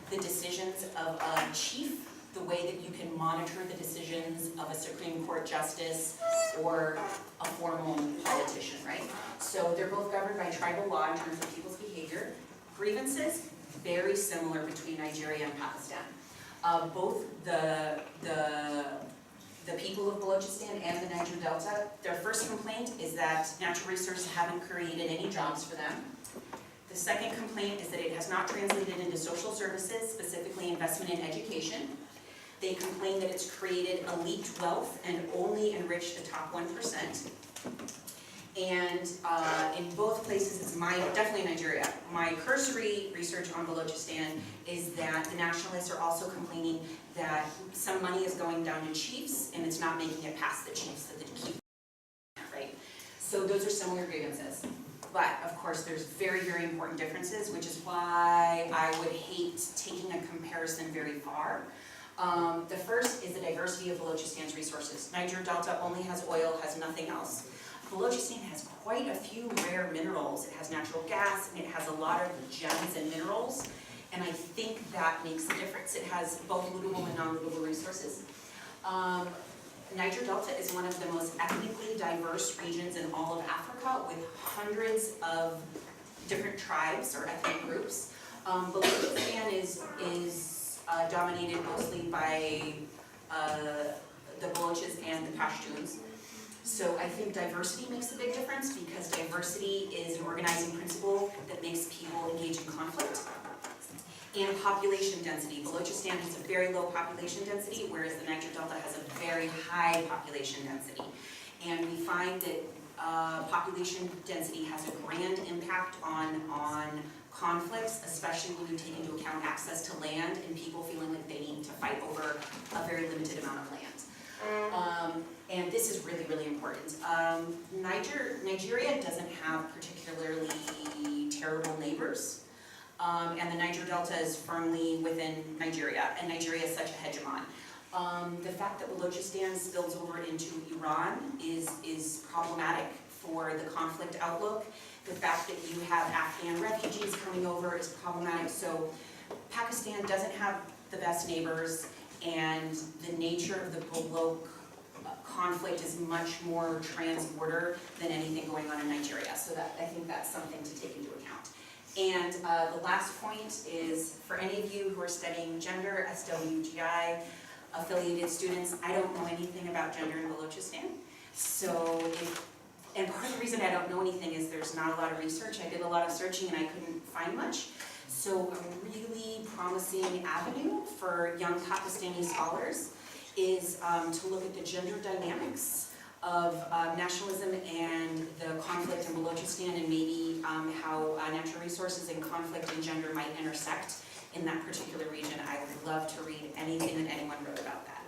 the decisions of a chief the way that you can monitor the decisions of a Supreme Court justice or a formal politician, right? So they're both governed by tribal law in terms of people's behavior. Grievances, very similar between Nigeria and Pakistan. Both the people of Balochistan and the Niger Delta, their first complaint is that natural resources haven't created any jobs for them. The second complaint is that it has not translated into social services, specifically investment in education. They complain that it's created elite wealth and only enriched the top 1%. And in both places, it's definitely Nigeria. My cursory research on Balochistan is that the nationalists are also complaining that some money is going down to chiefs and it's not making it past the chiefs, that the chiefs, right? So those are similar grievances. But of course, there's very, very important differences, which is why I would hate taking a comparison very far. The first is the diversity of Balochistan's resources. Niger Delta only has oil, has nothing else. Balochistan has quite a few rare minerals. It has natural gas, and it has a lot of gems and minerals, and I think that makes a difference. It has both lootable and non-lootable resources. Niger Delta is one of the most ethnically diverse regions in all of Africa, with hundreds of different tribes or ethnic groups. Balochistan is dominated mostly by the Balochis and the Pashtuns. So I think diversity makes a big difference, because diversity is an organizing principle that makes people engage in conflict. And population density. Balochistan has a very low population density, whereas the Niger Delta has a very high population density. And we find that population density has a grand impact on conflicts, especially when you take into account access to land and people feeling like they need to fight over a very limited amount of land. And this is really, really important. Nigeria doesn't have particularly terrible neighbors. And the Niger Delta is firmly within Nigeria, and Nigeria is such a hegemon. The fact that Balochistan spills over into Iran is problematic for the conflict outlook. The fact that you have Afghan refugees coming over is problematic. So Pakistan doesn't have the best neighbors, and the nature of the Baloch conflict is much more trans-border than anything going on in Nigeria. So I think that's something to take into account. And the last point is, for any of you who are studying gender, SWGI affiliated students, I don't know anything about gender in Balochistan. So, and part of the reason I don't know anything is there's not a lot of research. I did a lot of searching and I couldn't find much. So a really promising avenue for young Pakistani scholars is to look at the gender dynamics of nationalism and the conflict in Balochistan, and maybe how natural resources and conflict and gender might intersect in that particular region. I would love to read anything that anyone wrote about that.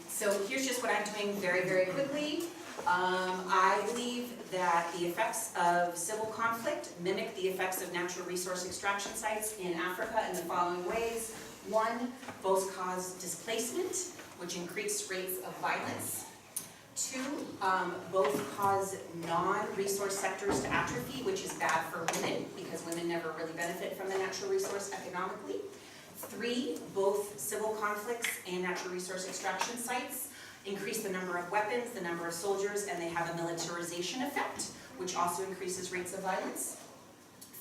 So here's just what I'm doing very, very quickly. I believe that the effects of civil conflict mimic the effects of natural resource extraction sites in Africa in the following ways. One, both cause displacement, which increase rates of violence. Two, both cause non-resource sectors to atrophy, which is bad for women, because women never really benefit from the natural resource economically. Three, both civil conflicts and natural resource extraction sites increase the number of weapons, the number of soldiers, and they have a militarization effect, which also increases rates of violence.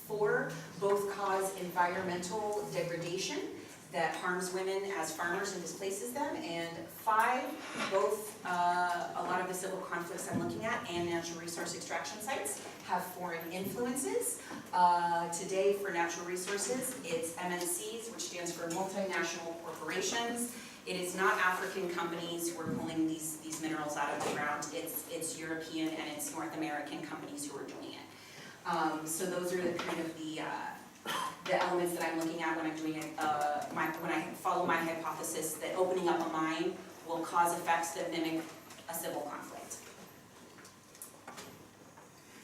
Four, both cause environmental degradation, that harms women as farmers and displaces them, and 5, both a lot of the civil conflicts I'm looking at and natural resource extraction sites have foreign influences. Today for natural resources, it's MNCs, which stands for multinational corporations. It is not African companies who are pulling these minerals out of the ground. It's European and it's North American companies who are doing it. So those are the kind of the elements that I'm looking at when I'm doing it, when I follow my hypothesis that opening up a mine will cause effects that mimic a civil conflict.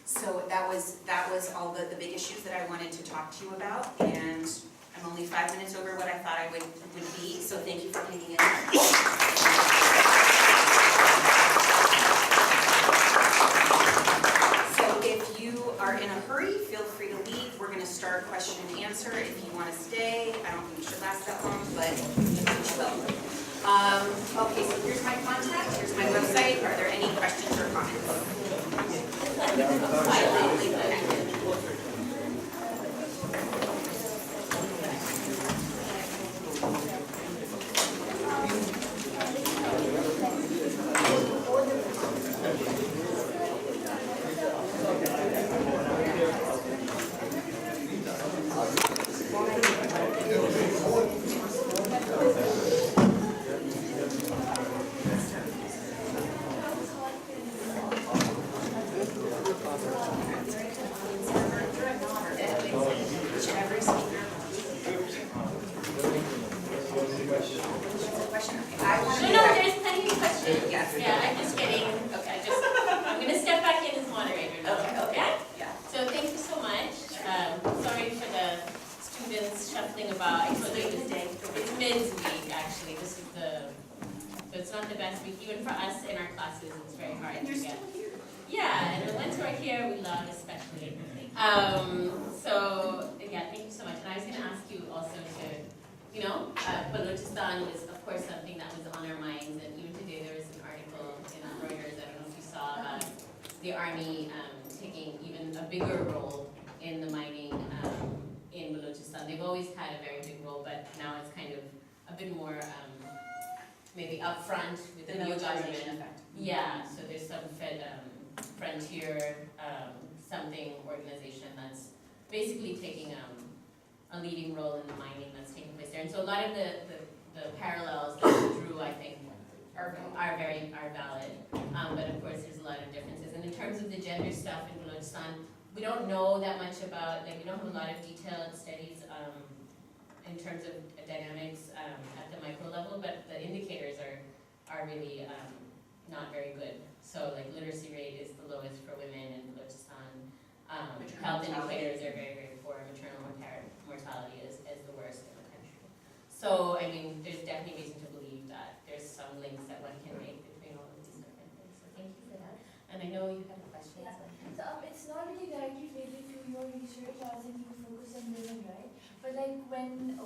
So that was all the big issues that I wanted to talk to you about, and I'm only 5 minutes over what I thought I would be, so thank you for hanging in there. So if you are in a hurry, feel free to leave. We're going to start question and answer. If you want to stay, I don't think it should last that long, but you will. Okay, so here's my contact, here's my website. Are there any questions or comments? Balochistan was, of course, something that was on our minds, and even today there was an article in Reuters, I don't know if you saw, about the army taking even a bigger role in the mining in Balochistan. They've always had a very big role, but now it's kind of a bit more maybe upfront with the new government. Yeah, so there's some frontier something organization that's basically taking a leading role in the mining that's taking place there. And so a lot of the parallels that we drew, I think, are valid. But of course, there's a lot of differences. And in terms of the gender stuff in Balochistan, we don't know that much about, we don't have a lot of detailed studies in terms of dynamics at the micro level, but the indicators are really not very good. So literacy rate is the lowest for women in Balochistan. Health indicators are very, very poor. Maternal mortality is the worst in the country. So, I mean, there's definitely reason to believe that there's some links that one can make between all of these different things. So thank you for that. And I know you had a question. Yeah. So it's not really directly related to your research as in you focus on women, right? But when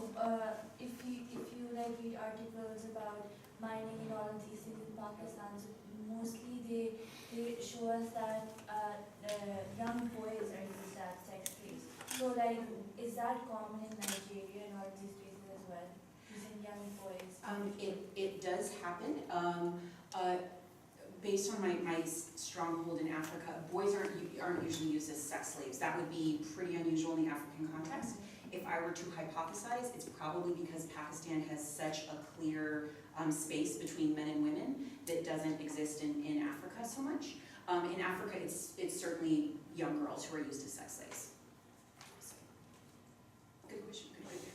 if you read articles about mining and all of these things in Pakistan, so mostly they show us that young boys are used as sex slaves. So is that common in Nigeria and all these places as well? Using young boys? It does happen. Based on my stronghold in Africa, boys aren't usually used as sex slaves. That would be pretty unusual in the African context. If I were to hypothesize, it's probably because Pakistan has such a clear space between men and women that doesn't exist in Africa so much. In Africa, it's certainly young girls who are used as sex slaves. So, good question, good question.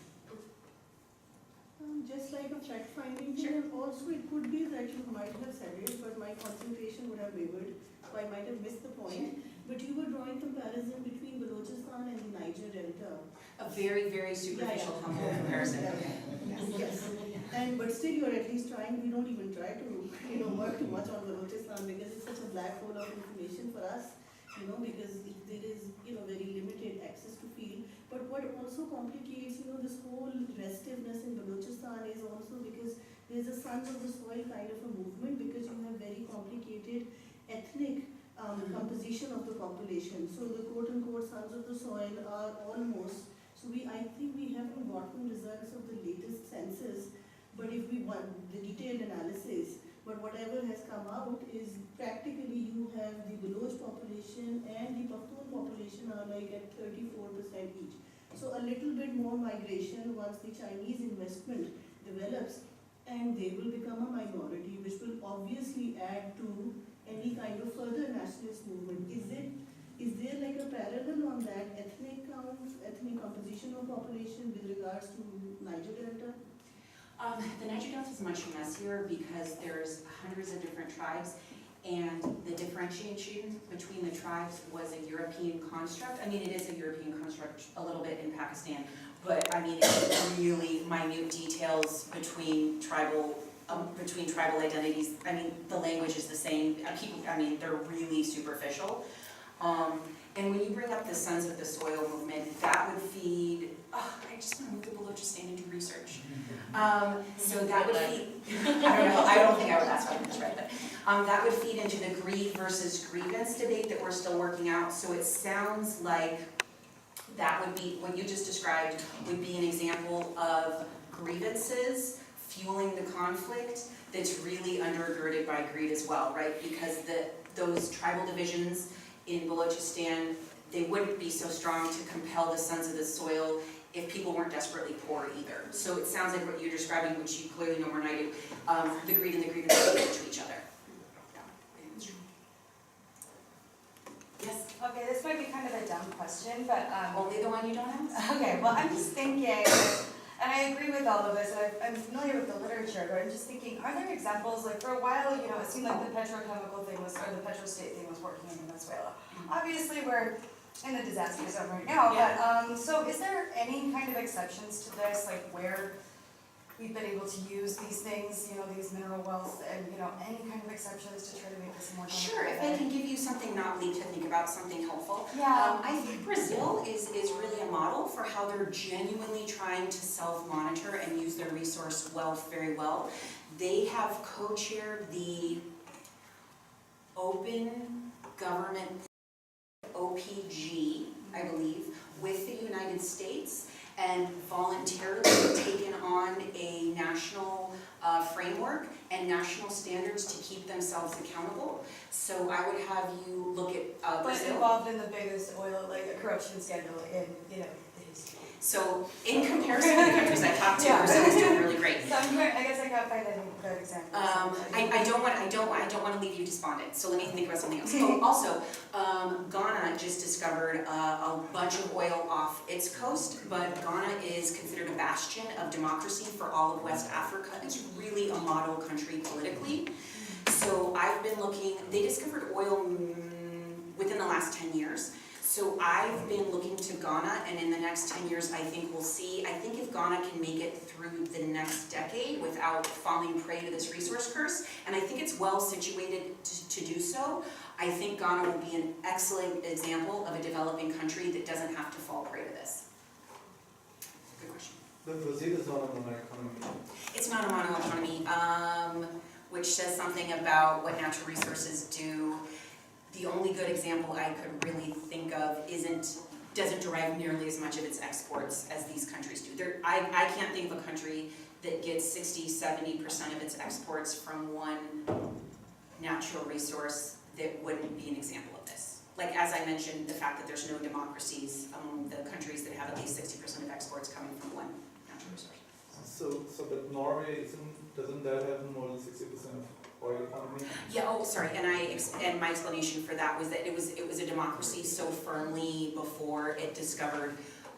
Just like a fact-finding Sure. thing, and also it could be that you might have said it, but my concentration would have wavered, so I might have missed the point. But you were drawing comparison between Balochistan and the Niger Delta. A very, very superficial, humble comparison. Yes. But still you're at least trying. We don't even try to, work too much on Balochistan because it's such a black hole of information for us, because there is, very limited access to field. But what also complicates, this whole restiveness in Balochistan is also because there's a sons of the soil kind of a movement, because you have very complicated ethnic composition of the population. So the quote-unquote sons of the soil are almost, so So I think we haven't gotten results of the latest census, but if we want the detailed analysis, but whatever has come out is practically you have the Baloch population and the Pashtun population are like at 34% each. So a little bit more migration once the Chinese investment develops, and they will become a minority, which will obviously add to any kind of further nationalist movement. Is there like a parallel on that ethnic count, ethnic composition of population with regards to Niger Delta? The Niger Delta is much messier because there's hundreds of different tribes, and the differentiation between the tribes was a European construct. I mean, it is a European construct a little bit in Pakistan, but I mean, it's really minute details between tribal identities. I mean, the language is the same. People, I mean, they're really superficial. And when you bring up the Sons of the Soil movement, that would feed, I just want to move the Balochistan into research. So that would feed, I don't think I would ask for this, right? But that would feed into the greed versus grievance debate that we're still working out. So it sounds like that would be, what you just described would be an example of grievances fueling the conflict that's really undergirded by greed as well, right? Because those tribal divisions in Balochistan, they wouldn't be so strong to compel the Sons of the Soil if people weren't desperately poor either. So it sounds like what you're describing, which you clearly know more than I do, the greed and the grievance relate to each other. Yeah. Yes? Okay, this might be kind of a dumb question, but Only the one you don't have? okay, well, I'm just thinking, and I agree with all of this, and I'm familiar with the literature, but I'm just thinking, are there examples, like for a while, you know, it seemed like the petrochemical thing was, or the petrostate thing was working in Venezuela. Obviously, we're in a disaster zone right now, but so is there any kind of exceptions to this, like where we've been able to use these things, you know, these mineral wealth, and you know, any kind of exceptions to try to make this more Sure, if I can give you something not bleak to think about, something helpful. Yeah. I think Brazil is really a model for how they're genuinely trying to self-monitor and use their resource wealth very well. They have co-chaired the Open Government OPG, I believe, with the United States, and voluntarily taken on a national framework and national standards to keep themselves accountable. So I would have you look at But Brazil. involved in the biggest oil, like corruption scandal in, you know, the history. So in comparison to the countries I talked to, Brazil is doing really great. So I guess I can't find any good examples. I don't want to leave you despondent, so let me think about something else. Oh, also, Ghana just discovered a bunch of oil off its coast, but Ghana is considered a bastion of democracy for all of West Africa. It's really a model country politically. So I've been looking, they discovered oil within the last 10 years. So I've been looking to Ghana, and in the next 10 years, I think we'll see. I think if Ghana can make it through the next decade without falling prey to this resource curse, and I think it's well situated to do so, I think Ghana will be an excellent example of a developing country that doesn't have to fall prey to this. Good question. But Brazil is not a mono-economy. It's not a mono-economy, which says something about what natural resources do. The only good example I could really think of doesn't derive nearly as much of its exports as these countries do. I can't think of a country that gets 60-70% of its exports from one natural resource that wouldn't be an example of this. Like, as I mentioned, the fact that there's no democracies among the countries that have at least 60% of exports coming from one natural resource. So but Norway doesn't that have more than 60% of oil economy? Yeah. Oh, sorry. And my explanation for that was that it was a democracy so firmly before it discovered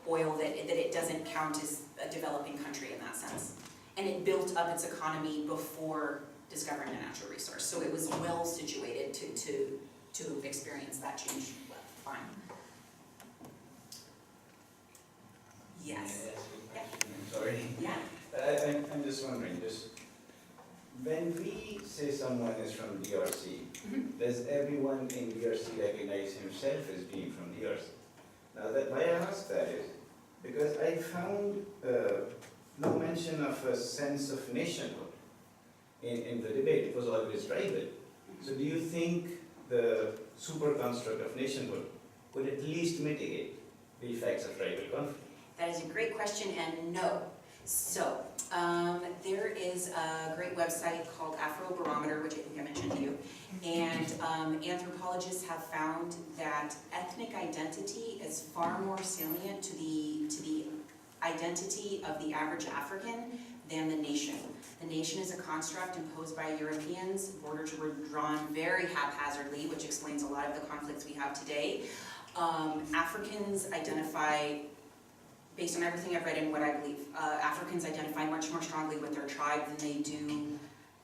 oil that it doesn't count as a developing country in that sense. And it built up its economy before discovering a natural resource, so it was well situated to experience that change. Well, fine. Yes. I'm sorry. Yeah. I'm just wondering, when we say someone is from DRC, does everyone in DRC recognize himself as being from DRC? Now, why I ask that is because I found no mention of a sense of nationhood in the debate. It was always tribal. So do you think the super construct of nationhood would at least mitigate the effects of tribal conflict? That is a great question, and no. So, there is a great website called Afrobarometer, which I think I mentioned to you, and anthropologists have found that ethnic identity is far more salient to the identity of the average African than the nation. The nation is a construct imposed by Europeans. Borders were drawn very haphazardly, which explains a lot of the conflicts we have today. Africans identify, based on everything I've read and what I believe, Africans identify much more strongly with their tribe than they do.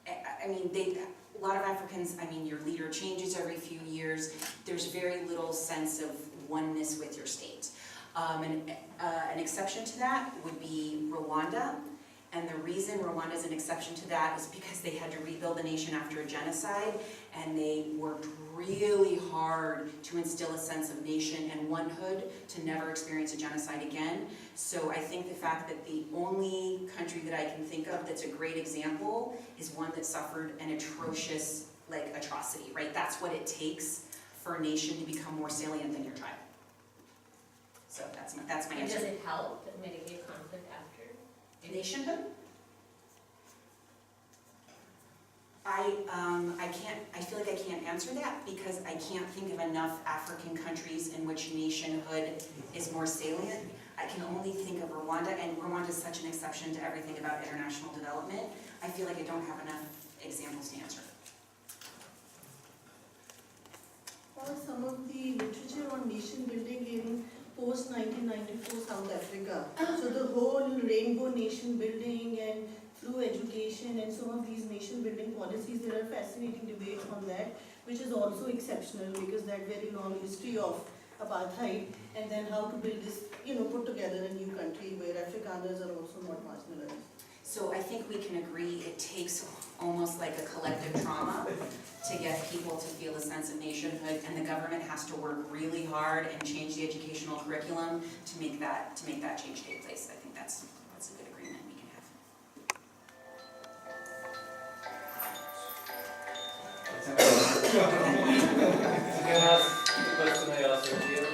I mean, a lot of Africans, I mean, your leader changes every few years. There's very little sense of oneness with your state. An exception to that would be Rwanda. And the reason Rwanda is an exception to that is because they had to rebuild the nation after a genocide, and they worked really hard to instill a sense of nation and onehood to never experience a genocide again. So I think the fact that the only country that I can think of that's a great example is one that suffered an atrocious, atrocity, right? That's what it takes for a nation to become more salient than your tribe. So that's my And answer. does it help mitigate conflict after? Nationhood? I feel like I can't answer that because I can't think of enough African countries in which nationhood is more salient. I can only think of Rwanda, and Rwanda is such an exception to everything about international development. I feel like I don't have enough examples to answer. Some of the literature on nation building in post-1994 South Africa. So the whole rainbow nation building and through education and some of these nation building policies, there are fascinating debates on that, which is also exceptional because that very long history of apartheid and then how to build this, put together a new country where Afrikaners are also not marginalized. So I think we can agree it takes almost like a collective trauma to get people to feel a sense of nationhood, and the government has to work really hard and change the educational curriculum to make that change take place. I think that's a good agreement we can have. Can I ask the question I asked earlier?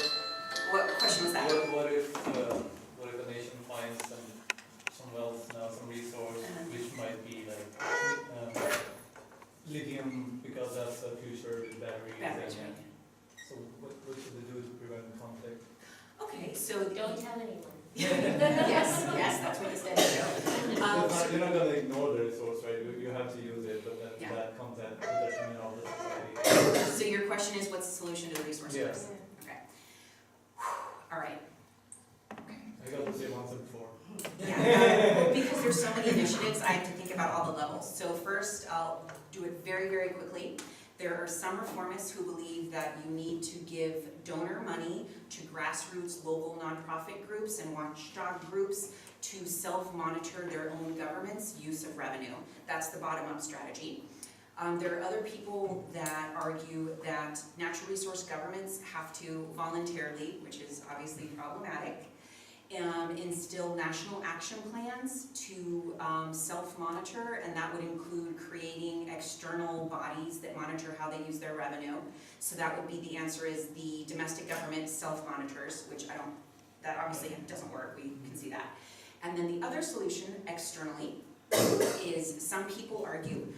What question was that? What if a nation finds some wealth now, some resource, which might be lithium, because that's the future with batteries. Batteries, and, right. So what should they do to prevent conflict? Okay, so Don't tell anyone. yes, that's what he said. You're not going to ignore the resource, right? You have to use it, but then Yeah. that comes at the detriment of the society. So your question is, what's the solution to the resource Yeah. first? Okay. All right. I got the same answer before. Yeah, because there's so many initiatives, I have to think about all the levels. So first, I'll do it very, very quickly. There are some reformists who believe that you need to give donor money to grassroots local nonprofit groups and watchdog groups to self-monitor their own government's use of revenue. That's the bottom-up strategy. There are other people that argue that natural resource governments have to voluntarily, which is obviously problematic, instill national action plans to self-monitor, and that would include creating external bodies that monitor how they use their revenue. So that would be the answer is the domestic government self-monitors, which that obviously doesn't work, we can see that. And then the other solution externally is some people argue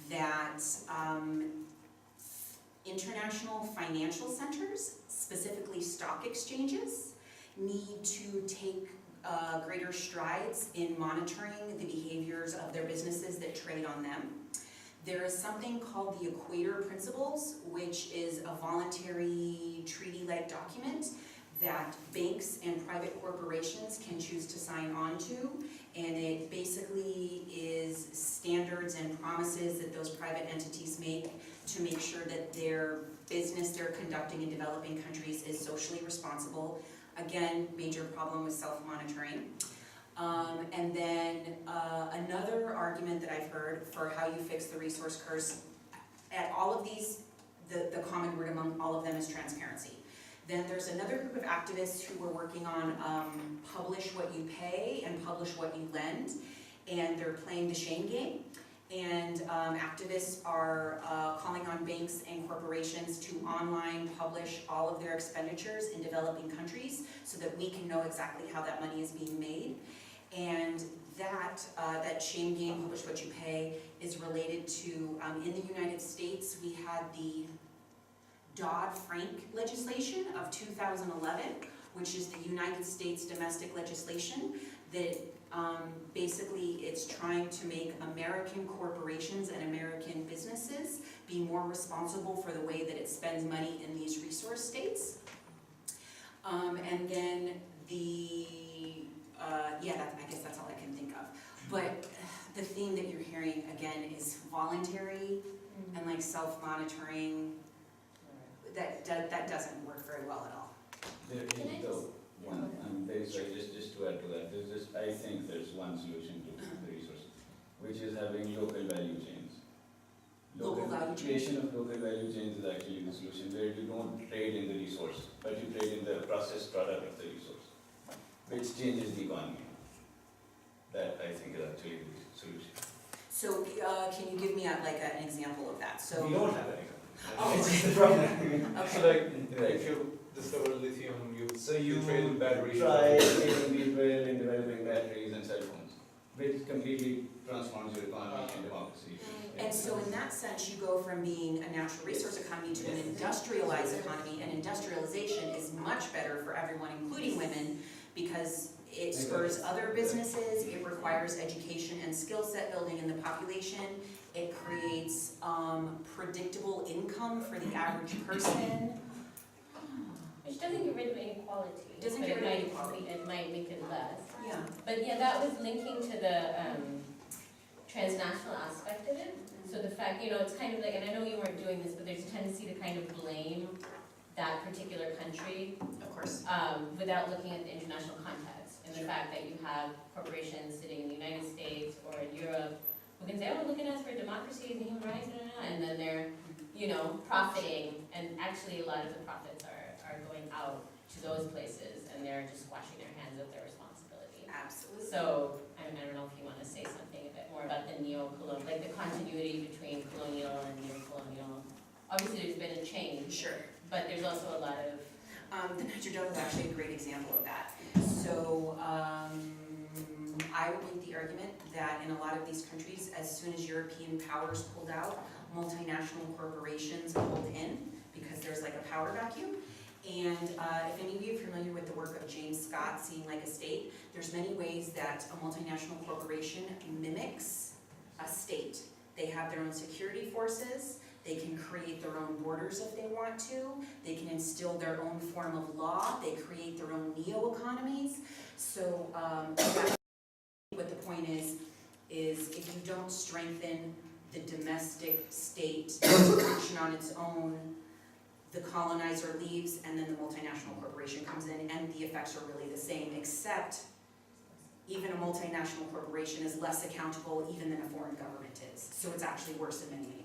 that international financial centers, specifically stock exchanges, need to take greater strides in monitoring the behaviors of their businesses that trade on them. There is something called the Equator Principles, which is a voluntary treaty-like document that banks and private corporations can choose to sign on to, and it basically is standards and promises that those private entities make to make sure that their business they're conducting in developing countries is socially responsible. Again, major problem with self-monitoring. And then another argument that I've heard for how you fix the resource curse, at all of these, the common root among all of them is transparency. Then there's another group of activists who were working on publish what you pay and publish what you lend, and they're playing the shame game. And activists are calling on banks and corporations to online publish all of their expenditures in developing countries so that we can know exactly how that money is being made. And that shame game, publish what you pay, is related to, in the United States, we had the Dodd-Frank legislation of 2011, which is the United States domestic legislation that basically it's trying to make American corporations and American businesses be more responsible for the way that it spends money in these resource states. And then I guess that's all I can think of. But the theme that you're hearing again is voluntary and like self-monitoring. That doesn't work very well at all. There Can I is though one, I'm very sorry, just to add to that, I think there's one solution to the resource, which is having local value chains. Local value chains? Creation of local value chains is actually the solution, where you don't trade in the resource, but you trade in the processed product of the resource, which changes the economy. That I think is actually the solution. So can you give me an example of that? So We don't have any. Oh. It's the problem. So okay. like, if you discover lithium, So you trade in batteries. try trading people in developing batteries and cell phones, which completely transforms your economy and democracy. And so in that sense, you go from being a natural resource economy to an industrialized economy, and industrialization is much better for everyone, including women, because it spurs other businesses, it requires education and skill set building in the population, it creates predictable income for the average person. Which doesn't get rid of inequality. Doesn't but get rid of it might- inequality. It might make it less. Yeah. But yeah, that was linking to the transnational aspect of it. So the fact, it's kind of like, and I know you weren't doing this, but there's a tendency to kind of blame that particular country Of course. without looking at the international context. And the fact that you have corporations sitting in the United States or in Europe who can say, oh, look at us for democracy and human rights, and then they're, profiting, and actually a lot of the profits are going out to those places, and they're just washing their hands of their responsibility. Absolutely. So, I don't know if you want to say something a bit more about the neo-colonial, like the continuity between colonial and neo-colonial. Obviously, there's been a change, Sure. but there's also a lot of. The Nitrogen is actually a great example of that. So I would make the argument that in a lot of these countries, as soon as European powers pulled out, multinational corporations pulled in because there's like a power vacuum. And if any of you are familiar with the work of James Scott, Seeing Like a State, there's many ways that a multinational corporation mimics a state. They have their own security forces. They can create their own borders if they want to. They can instill their own form of law. They create their own neo-economies. So what the point is if you don't strengthen the domestic state to function on its own, the colonizer leaves and then the multinational corporation comes in, and the effects are really the same, except even a multinational corporation is less accountable even than a foreign government is. So it's actually worse in many ways.